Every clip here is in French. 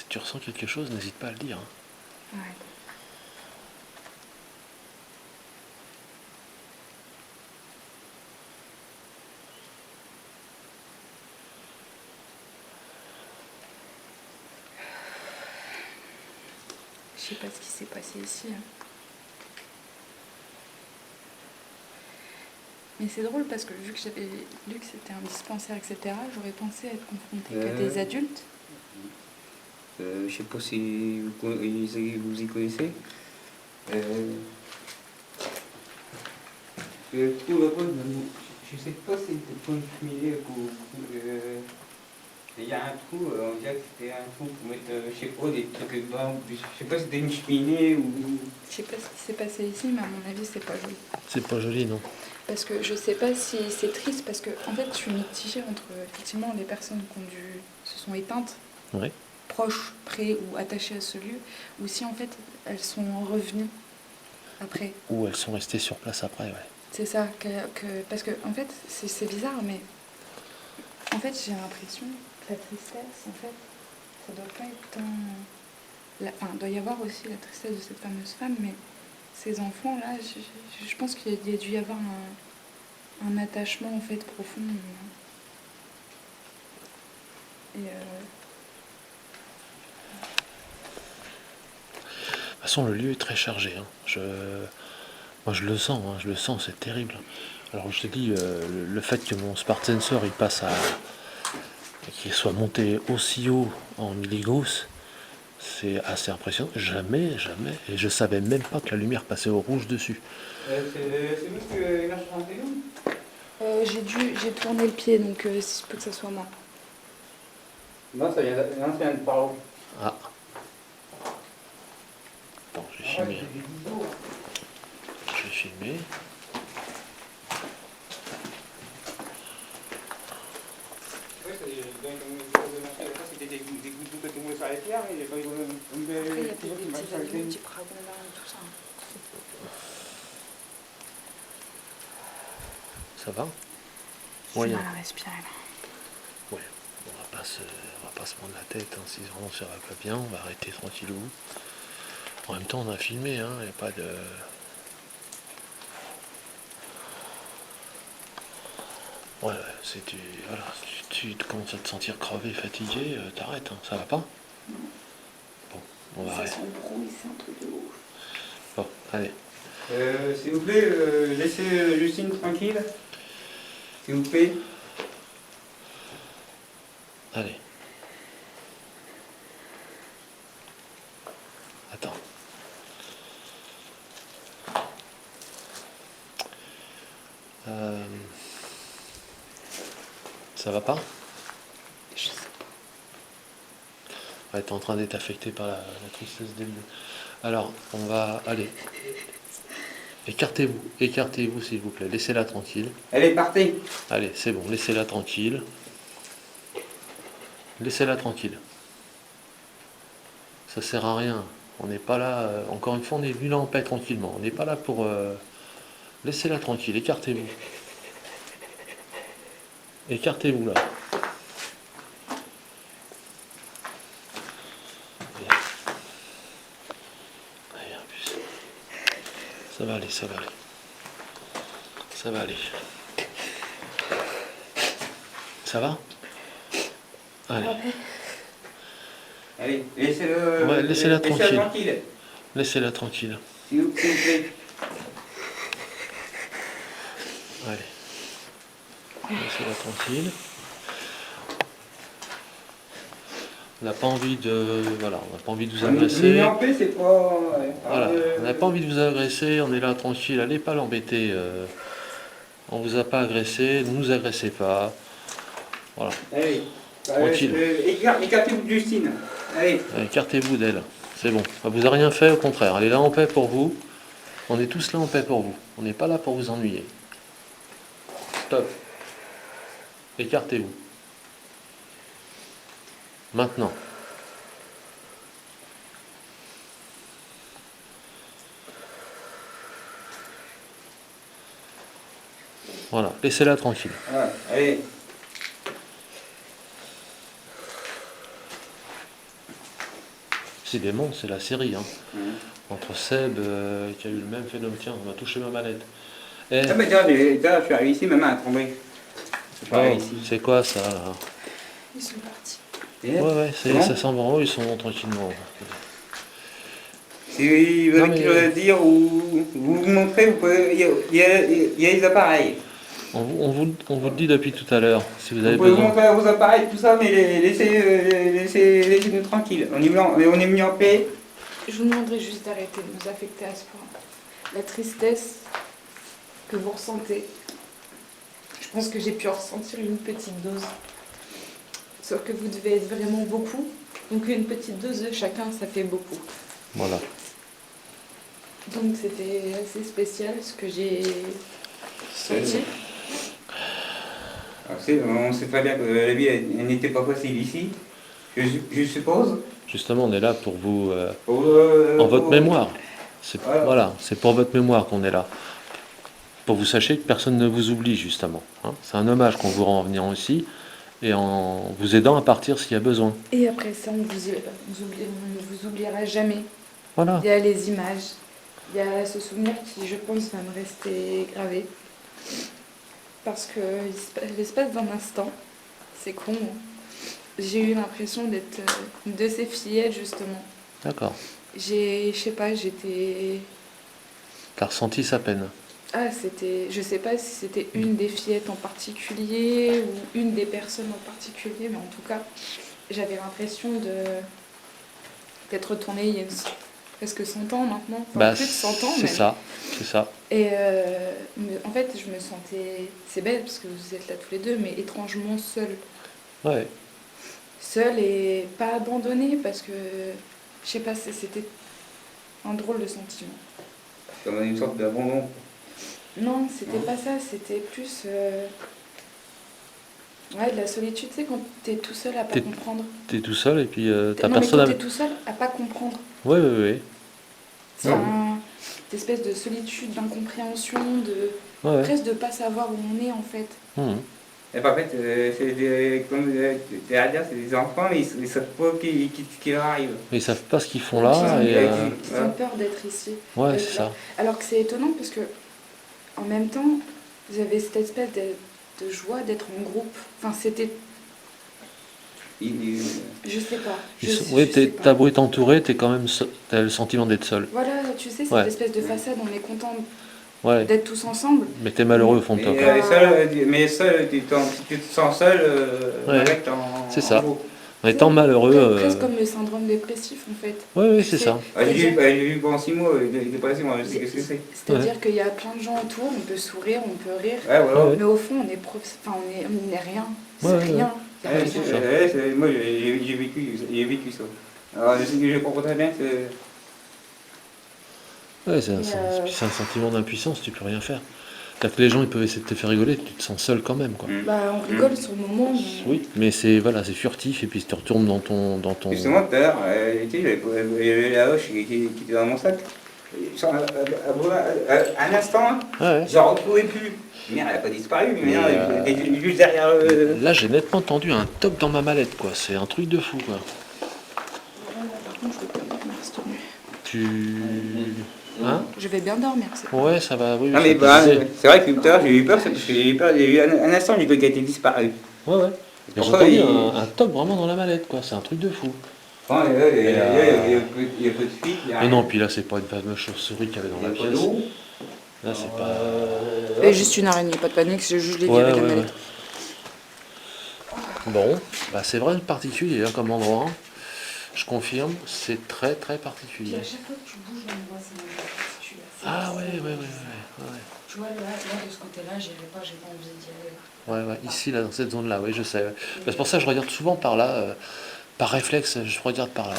Si tu ressens quelque chose, n'hésite pas à le dire. Hein. Ouais. Je sais pas ce qui s'est passé ici. Hein. Mais c'est drôle parce que vu que j'avais lu que c'était un dispensaire, etc., j'aurais pensé être confrontée qu'à des adultes. Je sais pas si vous y connaissez. Le trou là-bas, je sais pas si c'était pas une cheminée ou. Il y a un trou, on dirait que c'était un trou pour mettre, je sais pas, des trucs dedans. Je sais pas si c'était une cheminée ou. Je sais pas ce qui s'est passé ici, mais à mon avis, c'est pas joli. C'est pas joli, non? Parce que je sais pas si c'est triste, parce que en fait, je suis mitigée entre effectivement les personnes qui se sont éteintes, Ouais. proches, près ou attachées à ce lieu, ou si en fait elles sont revenues après. Ou elles sont restées sur place après, ouais. C'est ça, parce que en fait, c'est bizarre, mais en fait, j'ai l'impression que la tristesse, en fait, ça doit pas être tant. Enfin, il doit y avoir aussi la tristesse de cette fameuse femme, mais ces enfants-là, je pense qu'il y a dû y avoir un attachement en fait profond. Et De toute façon, le lieu est très chargé. Hein. Moi, je le sens, c'est terrible. Alors, je te dis, le fait que mon Smart Sensor il passe à. Qu'il soit monté aussi haut en milligauss, c'est assez impressionnant. Jamais. Et je savais même pas que la lumière passait au rouge dessus. C'est vous qui l'a chanté nous? j'ai tourné le pied, donc si je peux que ça soit moi. Non, ça vient de par là. Ah. Attends, je vais filmer. Je vais filmer. C'était des gouttes d'eau qui tombaient sur les pierres, et quand ils ont Après, il y a peut-être des petits animaux, petits dragons et tout ça. Ça va? J'ai Moyen. mal à respirer là. Ouais. On va pas se prendre la tête. Hein. Si vraiment ça va pas bien, on va arrêter tranquillou. En même temps, on a filmé. Hein. Il n'y a pas de. Ouais, si tu, voilà, si tu commences à te sentir crevé, fatigué, t'arrêtes, hein, ça va pas? Bon, on va Ça arrêter. sent le bruit, c'est un truc de ouf. Bon, allez. S'il vous plaît, laissez Justine tranquille. S'il vous plaît. Allez. Attends. Ça va pas? Je sais pas. Ouais, t'es en train d'être affecté par la tristesse des lieux. Alors, on va. Allez. Écartez-vous s'il vous plaît. Laissez-la tranquille. Allez, partez. Allez, c'est bon, laissez-la tranquille. Laissez-la tranquille. Ça sert à rien. On n'est pas là. Encore une fois, on est venu là en paix tranquillement. On n'est pas là pour. Laissez-la tranquille. Écartez-vous. Écartez-vous là. Allez, en plus. Ça va aller, ça va aller. Ça va aller. Ça va? Allez. Allez, Ouais, laissez-la laissez-la tranquille. tranquille. Laissez-la tranquille. S'il vous plaît. Allez. Laissez-la tranquille. On n'a pas envie de. Voilà, on n'a pas envie de vous agresser. Mais en paix, c'est pas. Voilà, on n'a pas envie de vous agresser, on est là tranquille, allez pas l'embêter. On vous a pas agressé, ne nous agressez pas. Voilà. Allez. Tranquille. Écartez-vous de Justine. Allez. Écartez-vous d'elle. C'est bon. Elle vous a rien fait, au contraire. Elle est là en paix pour vous. On est tous là en paix pour vous. On n'est pas là pour vous ennuyer. Stop. Écartez-vous. Maintenant. Voilà, laissez-la tranquille. Voilà. Allez. Décidément, c'est la série. Hein. Mhm. Entre Seb, qui a eu le même phénomène, tiens, on va toucher ma mallette. Eh, Ah, mais déjà, je suis arrivé ici, ma main a tombé. Je suis arrivé oh, ici. c'est quoi ça là? Ils sont partis. Et Ouais, ouais, c'est bon ça s'en va, ils sont tranquillement. Si vous Non, avez mais- quelque chose à dire ou vous montrez, vous pouvez, il y a les appareils. On vous le dit depuis tout à l'heure, si vous Vous avez pouvez vous besoin. montrer vos appareils, tout ça, mais laissez-nous tranquilles. On est mis en paix. Je vous demanderai juste d'arrêter de nous affecter à ce point. La tristesse que vous ressentez, je pense que j'ai pu en ressentir une petite dose. Sauf que vous devez être vraiment beaucoup. Donc une petite dose de chacun, ça fait beaucoup. Voilà. Donc c'était assez spécial ce que j'ai senti. On sait très bien que la vie elle n'était pas facile ici, je suppose. Justement, on est là pour vous, En en votre mémoire. Voilà. Voilà, c'est pour votre mémoire qu'on est là. Pour que vous sachiez que personne ne vous oublie, justement. Hein. C'est un hommage qu'on vous rend en venant ici et en vous aidant à partir s'il y a besoin. Et après ça, on ne vous oubliera jamais. Voilà. Il y a les images, il y a ce souvenir qui, je pense, va me rester gravé. Parce que l'espace d'un instant, c'est con, hein. J'ai eu l'impression d'être une de ces fillettes, justement. D'accord. Je sais pas, j'étais... T'as ressenti sa peine. Ah, c'était... Je sais pas si c'était une des fillettes en particulier ou une des personnes en particulier, mais en tout cas, j'avais l'impression d'être retournée il y a presque 100 ans maintenant. Enfin, Bah, plus de 100 ans c'est même. ça, c'est ça. Et en fait, je me sentais... C'est bête parce que vous êtes là tous les deux, mais étrangement seule. Ouais. Seule et pas abandonnée parce que, je sais pas, c'était un drôle de sentiment. Comme une sorte d'abandon. Non, c'était pas ça, c'était plus... Ouais, de la solitude, tu sais, quand t'es tout seul à pas comprendre. T'es tout seul et puis t'as Non, mais personne quand à... t'es tout seul à pas comprendre. Ouais, ouais, ouais. C'est cette espèce de solitude, d'incompréhension, de... Ouais, ouais. Presque de pas savoir où on est, en fait. Mhm. Et en fait, comme tu as dire, c'est des enfants, mais ils ne savent pas ce qui leur arrive. Mais ils savent pas ce qu'ils font Ils là ont- et... Ils ont peur d'être ici. Ouais, d'être c'est là. ça. Alors que c'est étonnant parce que, en même temps, vous avez cette espèce de joie d'être en groupe. Enfin, c'était... Je sais pas. Oui, je sais pas. t'as beau être entouré, t'as le sentiment d'être seul. Voilà, tu sais, cette Ouais. espèce de façade, on est content Ouais. d'être tous ensemble. Mais t'es malheureux au fond de toi. quoi. Mais seul, si tu te sens seul, Ouais. avec en C'est ça. en groupe. En étant malheureux... Presque comme le syndrome dépressif, en fait. Ouais, Tu c'est sais, ça. J'ai vu pendant 6 mois, il était pas 6 mois, je sais ce que c'est. C'est-à-dire qu'il y a plein de gens autour, on peut sourire, on peut rire. Ouais, voilà. Ouais. Mais au fond, on n'est rien. C'est Ouais, ouais, rien. Y a Ouais, rien. moi j'ai vécu ça. Alors je comprends très bien que Ouais, c'est un, Et, puis c'est un sentiment d'impuissance, tu peux rien faire. C'est-à-dire que les gens ils peuvent essayer de te faire rigoler, tu te sens seul quand même. Quoi. Bah, on rigole sur le moment. Mais... Oui, mais c'est voilà, c'est furtif et puis tu te retournes dans ton... justement tout à l'heure, tu sais, j'avais la hache qui était dans mon sac. Un instant, Ouais, ouais. je ne retrouvais plus. Merde, elle n'a pas disparu, mais Mais, merde, elle était juste derrière le. Là, j'ai nettement entendu un top dans ma mallette, quoi. C'est un truc de fou, quoi. Par contre, je vais bien dormir cette nuit. Tu... Hein? Je vais bien dormir cette nuit. Ouais, ça va, oui. Non ça mais peut bah, aider. c'est vrai que tout à l'heure j'ai eu peur, parce que j'ai eu peur, il y a eu un instant j'ai cru qu'elle était disparue. Ouais, ouais. Et j'ai Pourquoi entendu il- un top vraiment dans la mallette, quoi. C'est un truc de fou. Enfin, il y a peu de fuite, il y a Mais rien. non, puis là, c'est pas une fameuse chauve-souris qu'il y avait dans Il y la a pas pièce. d'eau. Là, c'est pas... Et juste une araignée, pas de panique, c'est juste les Ouais, virées ouais, la ouais. mallette. Bon, bah c'est vrai particulier hein, comme endroit. Hein. Je confirme, c'est très très Puis particulier. à chaque fois que tu bouges, on voit ça. Ah ouais, ouais, ouais, ouais. Tu vois, là, de ce côté-là, j'irai pas, j'ai pas envie d'y aller. Ouais, ouais, ici, là, dans cette zone-là, oui, je sais. Ouais. Bah, c'est pour ça que je regarde souvent par là, par réflexe, je regarde par là.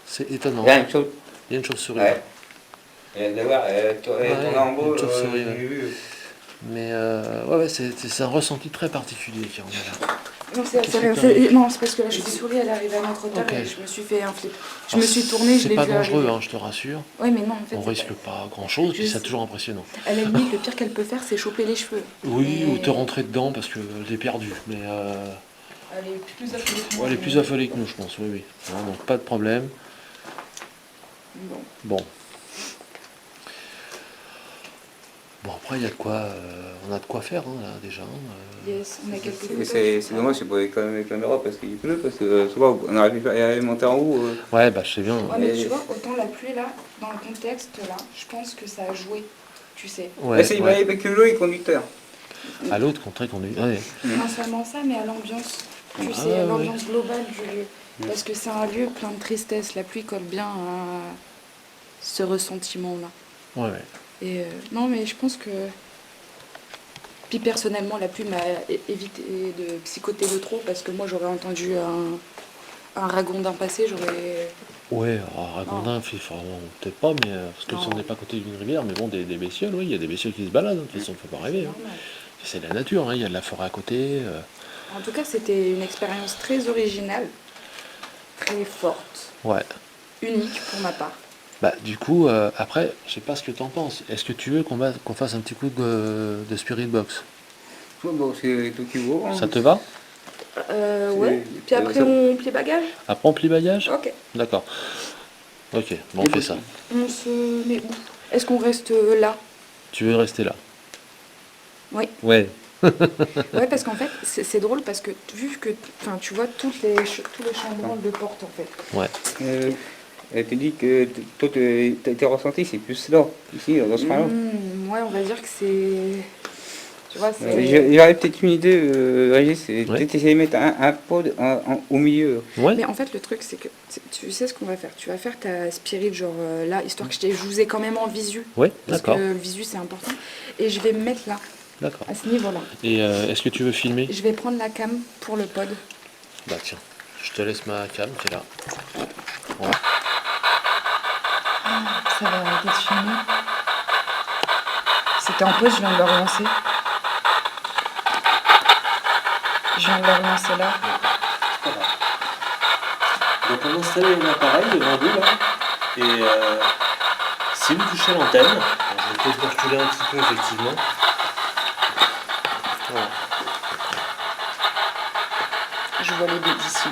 C'est étonnant. Il y a une chose. Il y a une chauve-souris. Ouais. Et d'avoir tourné en beau, une chauve-souris, j'ai ouais. vu. Mais ouais, ouais, c'est un ressenti très particulier qui en est là. Non, c'est parce que la chauve-souris, elle arrive à notre hauteur Ok. et je me suis fait un flip. Je me suis tournée, je C'est l'ai pas vu dangereux, arriver. hein, je te rassure. Ouais, mais non, en fait. On c'est risque pas grand-chose, puis Je c'est sais. toujours impressionnant. À la limite, le pire qu'elle peut faire, c'est choper les cheveux. Oui, Mais- ou te rentrer dedans parce que t'es perdu. Mais Elle est plus affolée que moi. elle est plus affolée que nous, je pense, oui, oui. Hein, donc pas de problème. Bon. Bon. Bon, après, il y a de quoi, on a de quoi faire, hein, là, déjà. Yes, on a quelques photos. C'est dommage, c'est pour les caméras parce qu'il pleut, parce que souvent on arrive à monter en haut. Ouais, bah, je sais bien. Ouais, mais tu vois, autant la pluie là, dans le contexte là, je pense que ça a joué, tu sais. Ouais, C'est ouais. avec l'eau et le conducteur. À l'autre, contraire qu'on est. Ouais. Non seulement ça, mais à l'ambiance, tu Ah, sais, ouais. à l'ambiance globale du lieu. Parce que c'est un lieu plein de tristesse. La pluie colle bien à ce ressentiment-là. Ouais, ouais. Et non, mais je pense que. Puis personnellement, la pluie m'a évité de psychoter de trop parce que moi j'aurais entendu un ragondin passer, j'aurais. Ouais, alors, Ragondin, peut-être pas, mais parce que si Non. on n'est pas à côté d'une rivière, mais bon, des bestioles, oui, il y a des bestioles qui se baladent, hein, de toute façon, faut pas C'est rêver. Hein. normal. C'est de la nature, hein, il y a de la forêt à côté. En tout cas, c'était une expérience très originale, très forte, Ouais. unique pour ma part. Bah, du coup, après, je sais pas ce que t'en penses. Est-ce que tu veux qu'on fasse un petit coup de Spirit Box? Bon, c'est tout qui vaut. Hein. Ça te va? Ouais. Puis après, ça- on plie bagage. Après, on plie bagage? Ok. D'accord. Ok, bon, on fait ça. On se met où? Est-ce qu'on reste là? Tu veux rester là? Oui. Ouais. Ouais, parce qu'en fait, c'est drôle parce que vu que, enfin, tu vois tous les chambranles de porte en fait. Ouais. Elle te dit que toi, tes ressentis, c'est plus là, ici, dans ce coin-là. Ouais, on va dire que c'est, tu vois, c'est. J'aurais peut-être une idée, Régis, c'est Ouais. peut-être essayer de mettre un pod au milieu. Ouais. Mais en fait, le truc, c'est que tu sais ce qu'on va faire. Tu vas faire ta spirit, genre là, histoire que je vous ai quand même en visu. Ouais, Parce d'accord. que le visu, c'est important. Et je vais me mettre là, D'accord. à ce niveau-là. Et est-ce que tu veux filmer? Je vais prendre la cam pour le pod. Bah tiens, je te laisse ma cam qui est là. Ouais. Ça va arrêter de filmer. C'était en pause, je viens de le relancer. Je viens de le relancer là. Donc on installe un appareil devant vous là. Et si vous touchez l'antenne, alors, je vais peut-être reculer un petit peu effectivement. Voilà. Je vois les baies d'ici.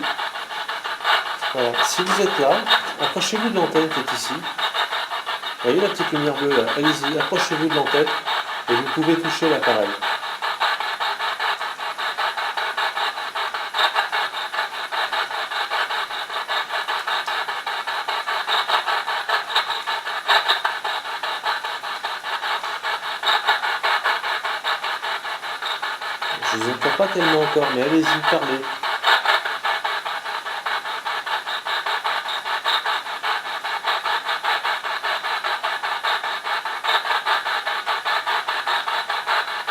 Voilà. Si vous êtes là, approchez-vous de l'antenne qui est ici. Vous voyez la petite lumière bleue là? Allez-y, approchez-vous de l'antenne et vous pouvez toucher l'appareil. Je vous entends pas tellement encore, mais allez-y, parlez.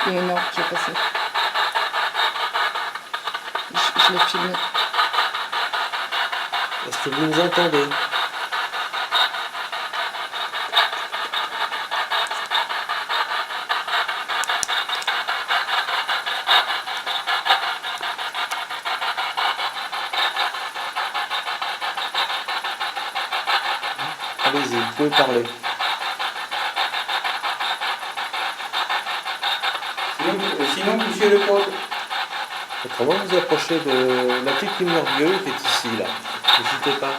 Il y a une heure qui est passée. Je l'ai filmé. Est-ce que vous nous entendez? Allez-y, vous pouvez parler. Sinon, touchez le pod. Autrement, vous approchez de la petite lumière bleue qui est ici, là. N'hésitez pas.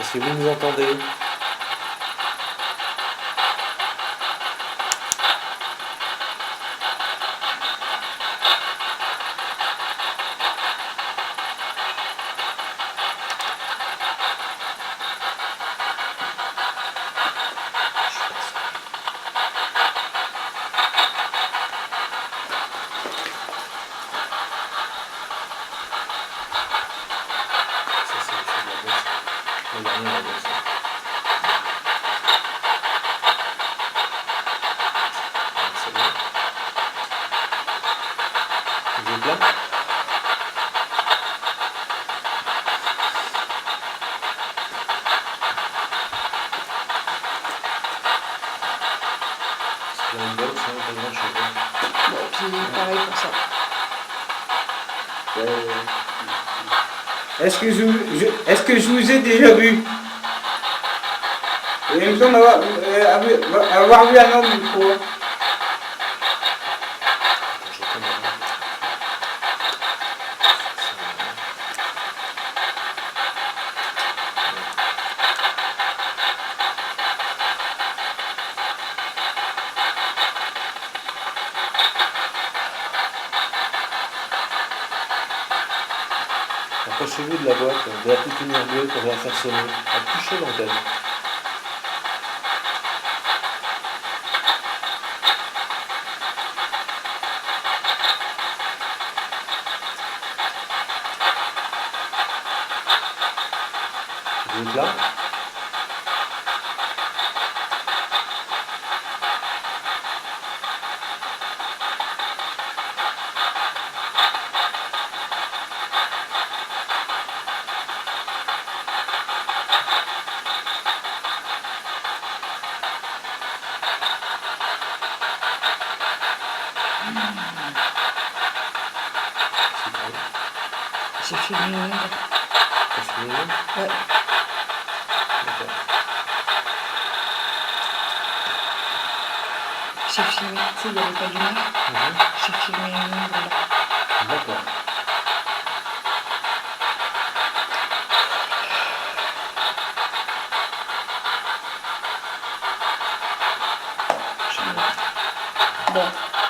Est-ce que vous nous entendez? Ça, c'est le feu de la bosse. Il n'y a rien à la bosse. C'est bon. Vous êtes là? C'est bien une box, hein, pas grand-chose. Bon, puis pareil pour ça. Est-ce que je vous ai déjà vu? Il me semble avoir vu un homme une fois. J'entends Approchez-vous de la boîte, de la petite lumière bleue qu'on va faire sonner. Touchez l'antenne. Vous êtes là? J'ai filmé une ombre. T'as filmé? Ouais. D'accord. J'ai filmé, tu sais, il n'y avait pas de lumière. J'ai filmé une ombre là. D'accord. Bon,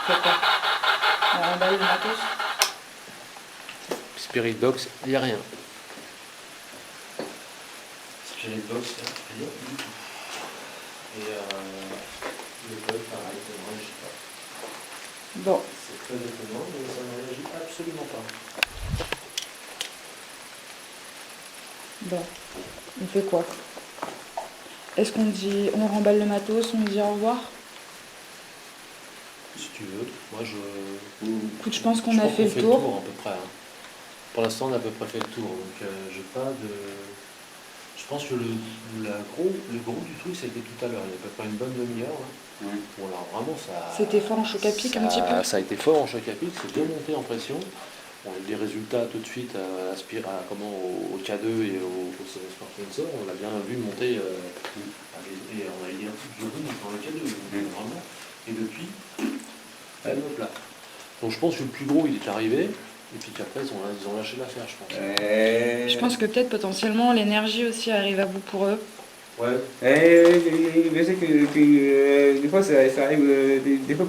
c'est quoi? On remballe le matos. Spirit Box, il n'y a rien. Spirit Box, il n'y a rien du tout. Et le code, pareil, ça ne réagit pas. Bon, C'est très étonnant, mais ça ne réagit absolument pas. bon. On fait quoi? Est-ce qu'on dit, on remballe le matos, on dit au revoir? Si tu veux, moi je. Écoute, je pense qu'on a fait le fait tour. à peu près. Hein. Pour l'instant, on a à peu près fait le tour. Donc, j'ai pas de. Je pense que le gros du truc, c'était tout à l'heure. Il y a à peu près une bonne demi-heure. Hein. Bon, alors vraiment, ça. C'était fort en choc à pic un petit peu. Ça a été fort en choc à pic, c'est bien monté en pression. On a eu des résultats tout de suite au K2 et au Smart Sensor. On l'a bien vu monter. Et on a eu un truc de roue dans le K2. Donc, vraiment. Et depuis, elle me plat. Donc je pense que le plus gros il est arrivé, et puis qu'après ils ont lâché l'affaire, je pense. Je pense que peut-être potentiellement l'énergie aussi arrive à bout pour eux. Ouais. Je sais que des fois ça arrive des fois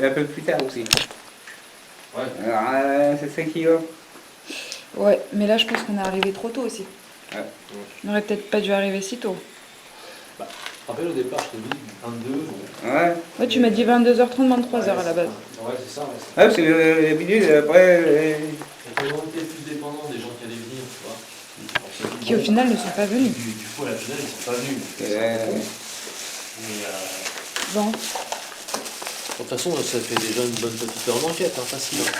un peu plus tard aussi. Ouais. Alors, c'est ça qui va. Ouais, mais là je pense qu'on est arrivé trop tôt aussi. Ouais. On aurait peut-être pas dû arriver si tôt. Bah, je rappelle au départ, je te dis 22. Bon. Ouais. Ouais, tu m'as dit 22h30, 23h à la base. Ouais, c'est ça. Ouais, Ouais, parce que d'habitude, après. on était plus dépendant des gens qui allaient venir, tu vois. On s'est dit, Qui au bon, final ne sont pas venus. Du coup, à la finale, ils sont pas venus. C'est un peu con. Mais Bon. de toute façon, ça fait déjà une bonne petite heure d'enquête, hein, facile. Hein.